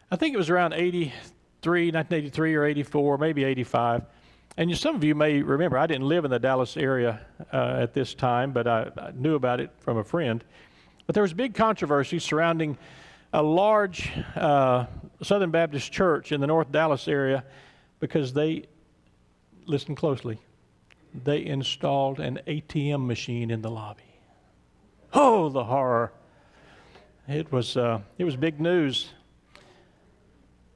I think it was around 1983 or 84, maybe 85. And some of you may remember, I didn't live in the Dallas area at this time, but I knew about it from a friend. But there was big controversy surrounding a large Southern Baptist church in the North Dallas area because listen closely, they installed an ATM machine in the lobby. Oh, the horror. It was big news.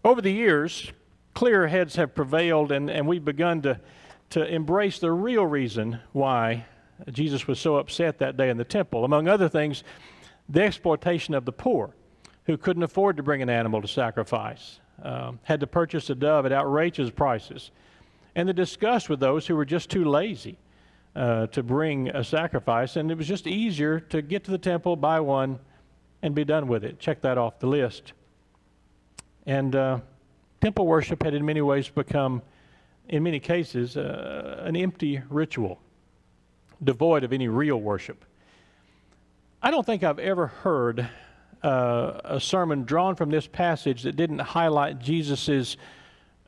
Over the years, clearer heads have prevailed, and we've begun to embrace the real reason why Jesus was so upset that day in the temple. Among other things, the exploitation of the poor who couldn't afford to bring an animal to sacrifice, had to purchase a dove at outrageous prices, and the disgust with those who were just too lazy to bring a sacrifice, and it was just easier to get to the temple, buy one, and be done with it. Check that off the list. And temple worship had in many ways become, in many cases, an empty ritual, devoid of any real worship. I don't think I've ever heard a sermon drawn from this passage that didn't highlight Jesus'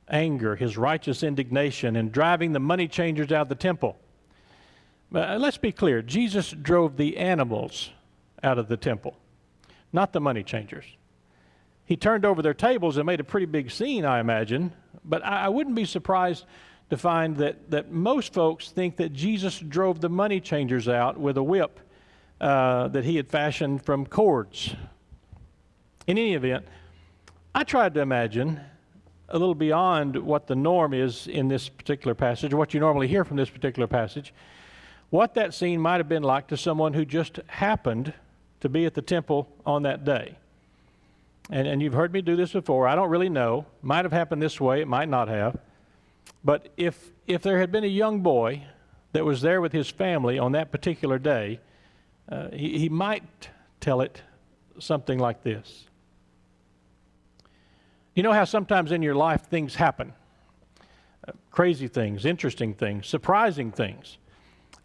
anger, his righteous indignation, and driving the money changers out of the temple. Let's be clear, Jesus drove the animals out of the temple, not the money changers. He turned over their tables and made a pretty big scene, I imagine, but I wouldn't be surprised to find that most folks think that Jesus drove the money changers out with a whip that he had fashioned from cords. In any event, I tried to imagine a little beyond what the norm is in this particular passage, or what you normally hear from this particular passage, what that scene might have been like to someone who just happened to be at the temple on that day. And you've heard me do this before. I don't really know. Might have happened this way. It might not have. But if there had been a young boy that was there with his family on that particular day, he might tell it something like this. You know how sometimes in your life things happen, crazy things, interesting things, surprising things.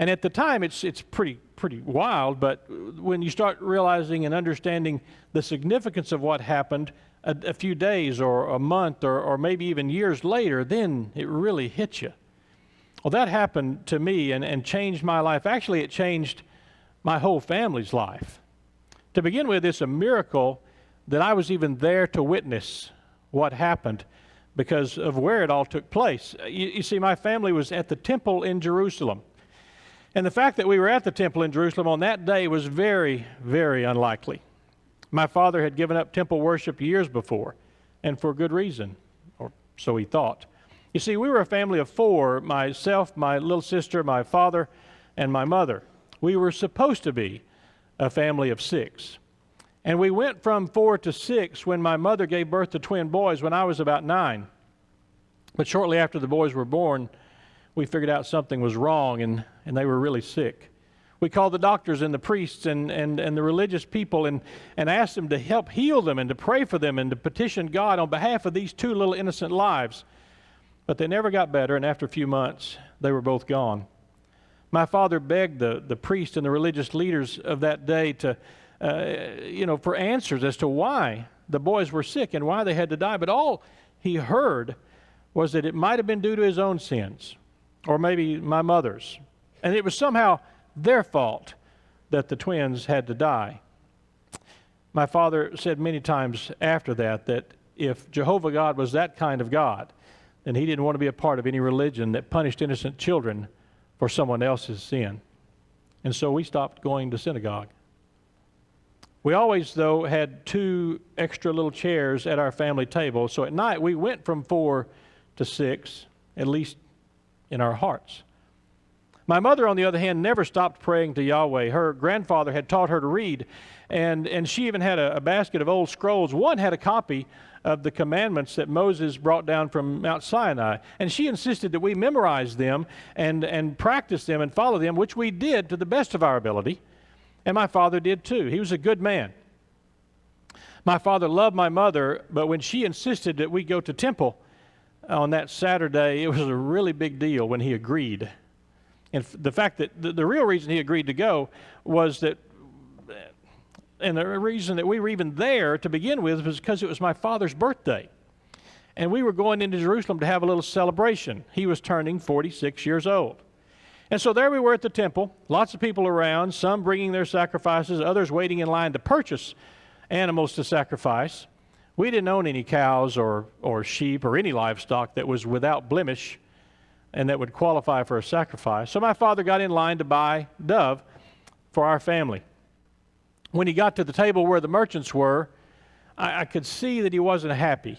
And at the time it's pretty wild, but when you start realizing and understanding the significance of what happened a few days or a month or maybe even years later, then it really hits you. Well, that happened to me and changed my life. Actually, it changed my whole family's life. To begin with, it's a miracle that I was even there to witness what happened because of where it all took place. You see, my family was at the temple in Jerusalem. And the fact that we were at the temple in Jerusalem on that day was very, very unlikely. My father had given up temple worship years before, and for good reason, or so he thought. You see, we were a family of four, myself, my little sister, my father, and my mother. We were supposed to be a family of six. And we went from 4 to 6 when my mother gave birth to twin boys when I was about 9. But shortly after the boys were born, we figured out something was wrong, and they were really sick. We called the doctors and the priests and the religious people and asked them to help heal them and to pray for them and to petition God on behalf of these two little innocent lives. But they never got better, and after a few months, they were both gone. My father begged the priest and the religious leaders of that day to for answers as to why the boys were sick and why they had to die. But all he heard was that it might have been due to his own sins, or maybe my mother's. And it was somehow their fault that the twins had to die. My father said many times after that if Jehovah God was that kind of God, then he didn't want to be a part of any religion that punished innocent children for someone else's sin. And so we stopped going to synagogue. We always, though, had 2 extra little chairs at our family table, so at night we went from 4 to 6, at least in our hearts. My mother, on the other hand, never stopped praying to Yahweh. Her grandfather had taught her to read, and she even had a basket of old scrolls. One had a copy of the commandments that Moses brought down from Mount Sinai, and she insisted that we memorize them and practice them and follow them, which we did to the best of our ability. And my father did too. He was a good man. My father loved my mother, but when she insisted that we go to temple on that Saturday, it was a really big deal when he agreed. And the fact that the real reason he agreed to go was that And the reason that we were even there to begin with was because it was my father's birthday. And we were going into Jerusalem to have a little celebration. He was turning 46 years old. And so there we were at the temple, lots of people around, some bringing their sacrifices, others waiting in line to purchase animals to sacrifice. We didn't own any cows or sheep or any livestock that was without blemish and that would qualify for a sacrifice. So my father got in line to buy dove for our family. When he got to the table where the merchants were, I could see that he wasn't happy.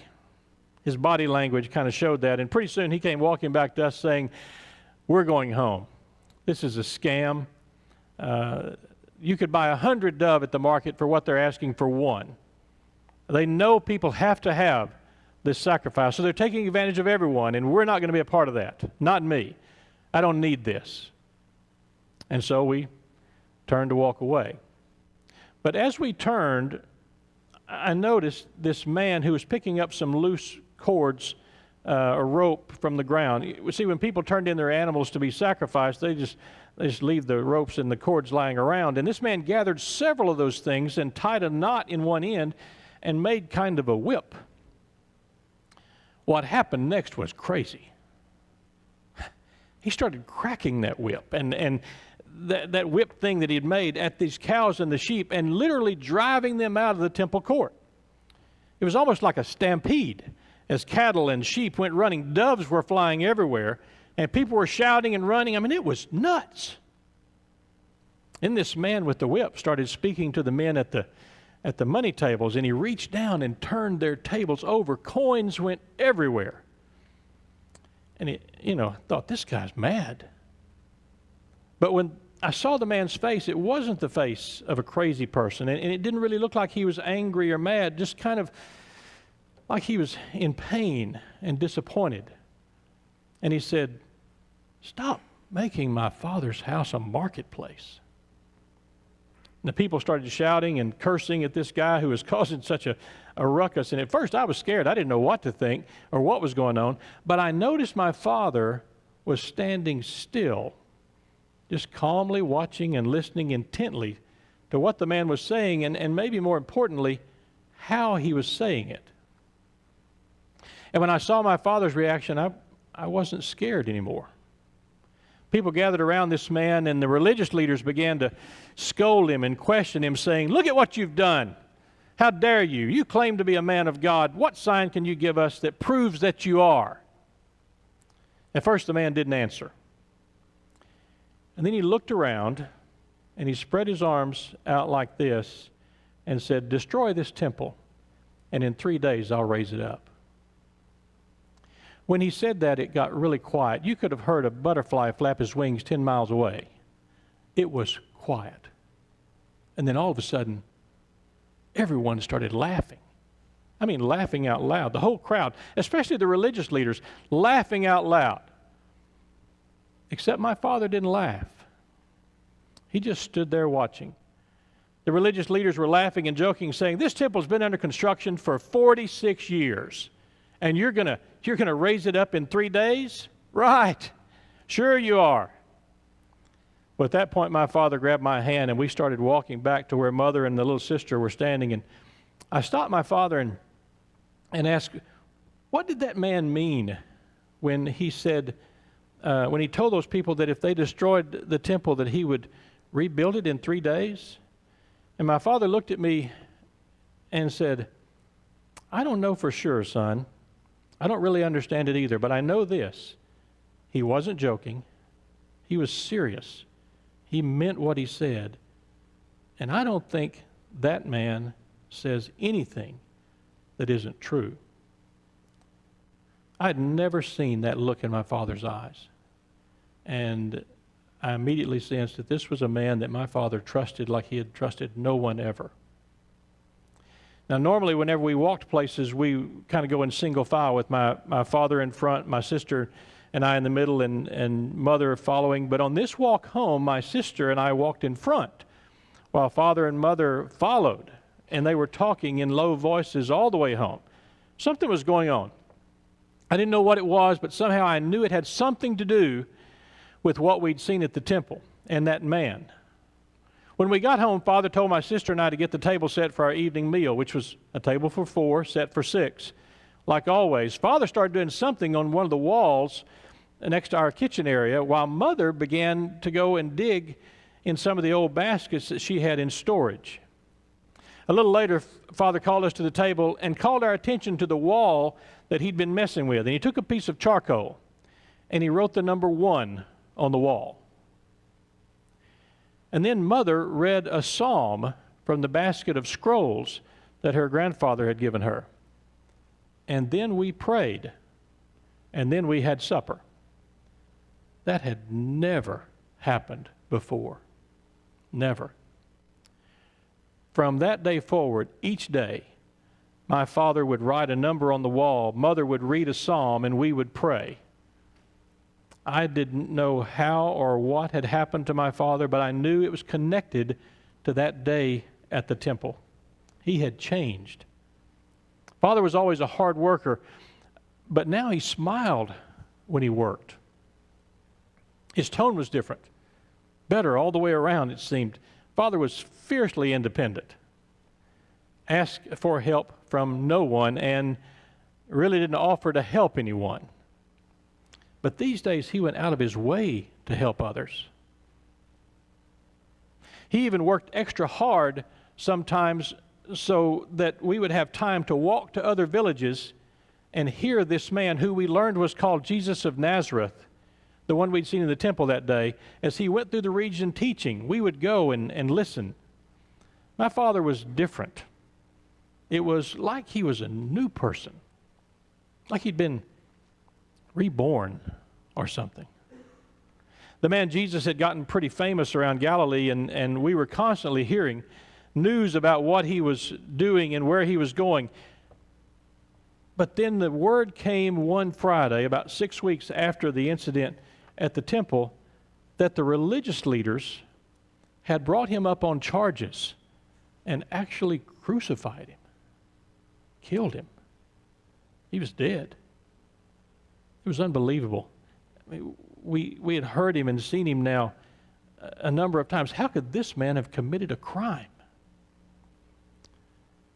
His body language kind of showed that. And pretty soon he came walking back to us saying, "We're going home. This is a scam. You could buy 100 dove at the market for what they're asking for one. They know people have to have this sacrifice, so they're taking advantage of everyone, and we're not going to be a part of that. Not me. I don't need this." And so we turned to walk away. But as we turned, I noticed this man who was picking up some loose cords or rope from the ground. You see, when people turned in their animals to be sacrificed, they just leave the ropes and the cords lying around. And this man gathered several of those things and tied a knot in one end and made kind of a whip. What happened next was crazy. He started cracking that whip and that whip thing that he had made at these cows and the sheep and literally driving them out of the temple court. It was almost like a stampede as cattle and sheep went running. Doves were flying everywhere and people were shouting and running. I mean, it was nuts. And this man with the whip started speaking to the men at the money tables, and he reached down and turned their tables over. Coins went everywhere. And I thought, this guy's mad. But when I saw the man's face, it wasn't the face of a crazy person, and it didn't really look like he was angry or mad, just kind of like he was in pain and disappointed. And he said, "Stop making my father's house a marketplace." And the people started shouting and cursing at this guy who was causing such a ruckus. And at first I was scared. I didn't know what to think or what was going on. But I noticed my father was standing still, just calmly watching and listening intently to what the man was saying, and maybe more importantly, how he was saying it. And when I saw my father's reaction, I wasn't scared anymore. People gathered around this man, and the religious leaders began to scold him and question him, saying, "Look at what you've done. How dare you? You claim to be a man of God. What sign can you give us that proves that you are?" At first, the man didn't answer. And then he looked around, and he spread his arms out like this and said, "Destroy this temple, and in 3 days I'll raise it up." When he said that, it got really quiet. You could have heard a butterfly flap his wings 10 miles away. It was quiet. And then all of a sudden, everyone started laughing. I mean, laughing out loud. The whole crowd, especially the religious leaders, laughing out loud. Except my father didn't laugh. He just stood there watching. The religious leaders were laughing and joking, saying, "This temple's been under construction for 46 years. And you're gonna raise it up in 3 days? Right. Sure you are." Well, at that point, my father grabbed my hand, and we started walking back to where Mother and the little sister were standing. And I stopped my father and asked, "What did that man mean when he said, when he told those people that if they destroyed the temple, that he would rebuild it in 3 days?" And my father looked at me and said, "I don't know for sure, son. I don't really understand it either, but I know this. He wasn't joking. He was serious. He meant what he said. And I don't think that man says anything that isn't true." I had never seen that look in my father's eyes. And I immediately sensed that this was a man that my father trusted like he had trusted no one ever. Now, normally, whenever we walked places, we kind of go in single file with my father in front, my sister and I in the middle, and Mother following. But on this walk home, my sister and I walked in front, while Father and Mother followed. And they were talking in low voices all the way home. Something was going on. I didn't know what it was, but somehow I knew it had something to do with what we'd seen at the temple and that man. When we got home, Father told my sister and I to get the table set for our evening meal, which was a table for 4, set for 6. Like always, Father started doing something on one of the walls next to our kitchen area, while Mother began to go and dig in some of the old baskets that she had in storage. A little later, Father called us to the table and called our attention to the wall that he'd been messing with. And he took a piece of charcoal and he wrote the number 1 on the wall. And then Mother read a psalm from the basket of scrolls that her grandfather had given her. And then we prayed. And then we had supper. That had never happened before. Never. From that day forward, each day, my father would write a number on the wall, Mother would read a psalm, and we would pray. I didn't know how or what had happened to my father, but I knew it was connected to that day at the temple. He had changed. Father was always a hard worker, but now he smiled when he worked. His tone was different. Better all the way around, it seemed. Father was fiercely independent, asked for help from no one, and really didn't offer to help anyone. But these days, he went out of his way to help others. He even worked extra hard sometimes so that we would have time to walk to other villages and hear this man who we learned was called Jesus of Nazareth, the one we'd seen in the temple that day. As he went through the region teaching, we would go and listen. My father was different. It was like he was a new person, like he'd been reborn or something. The man Jesus had gotten pretty famous around Galilee, and we were constantly hearing news about what he was doing and where he was going. But then the word came one Friday, about 6 weeks after the incident at the temple, that the religious leaders had brought him up on charges and actually crucified him, killed him. He was dead. It was unbelievable. I mean, we had heard him and seen him now a number of times. How could this man have committed a crime?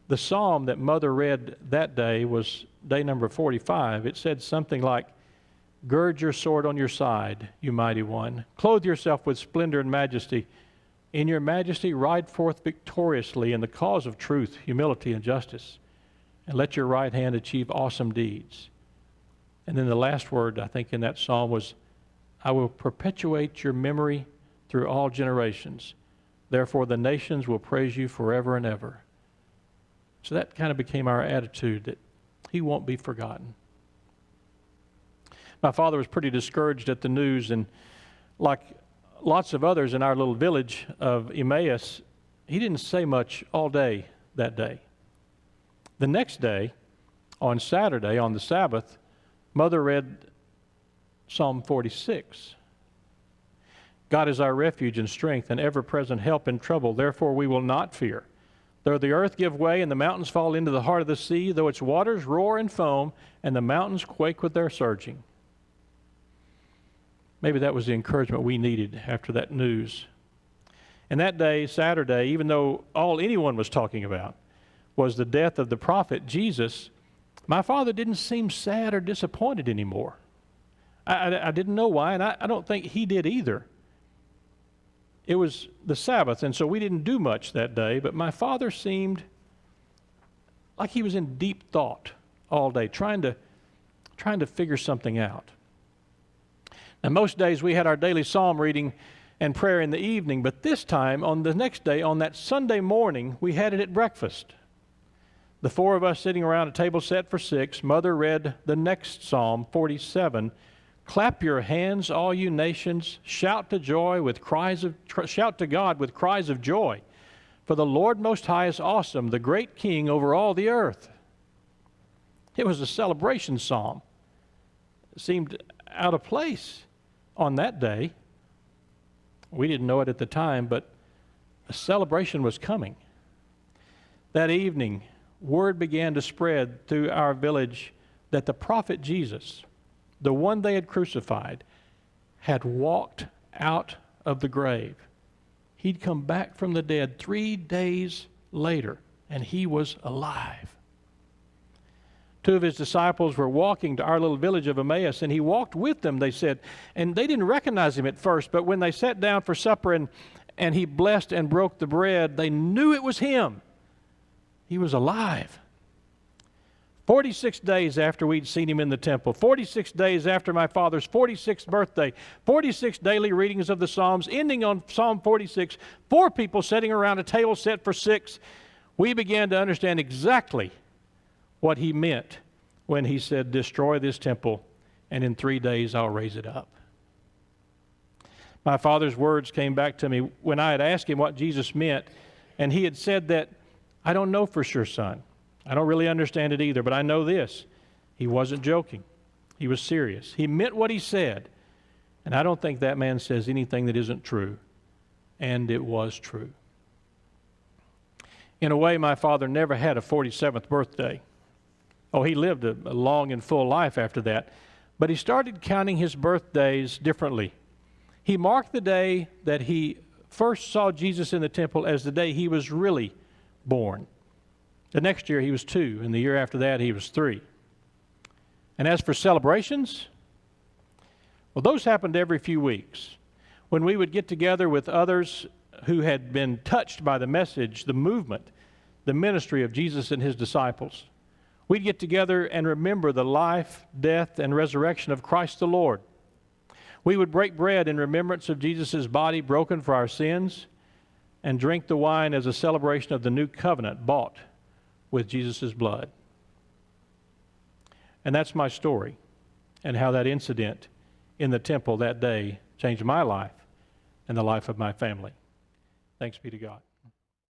The psalm that Mother read that day was day number 45. It said something like, "Gird your sword on your side, you mighty one. Clothe yourself with splendor and majesty. In your majesty ride forth victoriously in the cause of truth, humility, and justice. And let your right hand achieve awesome deeds." And then the last word, I think, in that psalm was, "I will perpetuate your memory through all generations. Therefore the nations will praise you forever and ever." So that kind of became our attitude, that he won't be forgotten. My father was pretty discouraged at the news, and like lots of others in our little village of Emmaus, he didn't say much all day that day. The next day, on Saturday, on the Sabbath, Mother read Psalm 46. "God is our refuge and strength, and ever-present help in trouble. Therefore we will not fear. Though the earth give way and the mountains fall into the heart of the sea, though its waters roar and foam, and the mountains quake with their surging." Maybe that was the encouragement we needed after that news. And that day, Saturday, even though all anyone was talking about was the death of the prophet Jesus, my father didn't seem sad or disappointed anymore. I didn't know why, and I don't think he did either. It was the Sabbath, and so we didn't do much that day, but my father seemed like he was in deep thought all day, trying to figure something out. Now, most days we had our daily psalm reading and prayer in the evening, but this time, on the next day, on that Sunday morning, we had it at breakfast. The 4 of us sitting around a table set for 6, Mother read the next Psalm, 47. "Clap your hands, all you nations, shout to God with cries of joy. For the Lord Most High is awesome, the great King over all the earth." It was a celebration psalm. It seemed out of place on that day. We didn't know it at the time, but a celebration was coming. That evening, word began to spread through our village that the prophet Jesus, the one they had crucified, had walked out of the grave. He'd come back from the dead 3 days later, and he was alive. 2 of his disciples were walking to our little village of Emmaus, and he walked with them, they said. And they didn't recognize him at first, but when they sat down for supper and he blessed and broke the bread, they knew it was him. He was alive. 46 days after we'd seen him in the temple, 46 days after my father's 46th birthday, 46 daily readings of the Psalms, ending on Psalm 46, 4 people sitting around a table set for 6, we began to understand exactly what he meant when he said, destroy this temple, and in 3 days I'll raise it up. My father's words came back to me when I had asked him what Jesus meant, and he had said that, I don't know for sure, son. I don't really understand it either, but I know this. He wasn't joking. He was serious. He meant what he said. And I don't think that man says anything that isn't true. And it was true. In a way, my father never had a 47th birthday. Oh, he lived a long and full life after that. But he started counting his birthdays differently. He marked the day that he first saw Jesus in the temple as the day he was really born. The next year he was 2, and the year after that he was 3. And as for celebrations, well, those happened every few weeks when we would get together with others who had been touched by the message, the movement, the ministry of Jesus and his disciples. We'd get together and remember the life, death, and resurrection of Christ the Lord. We would break bread in remembrance of Jesus' body broken for our sins and drink the wine as a celebration of the new covenant bought with Jesus' blood. And that's my story and how that incident in the temple that day changed my life and the life of my family. Thanks be to God.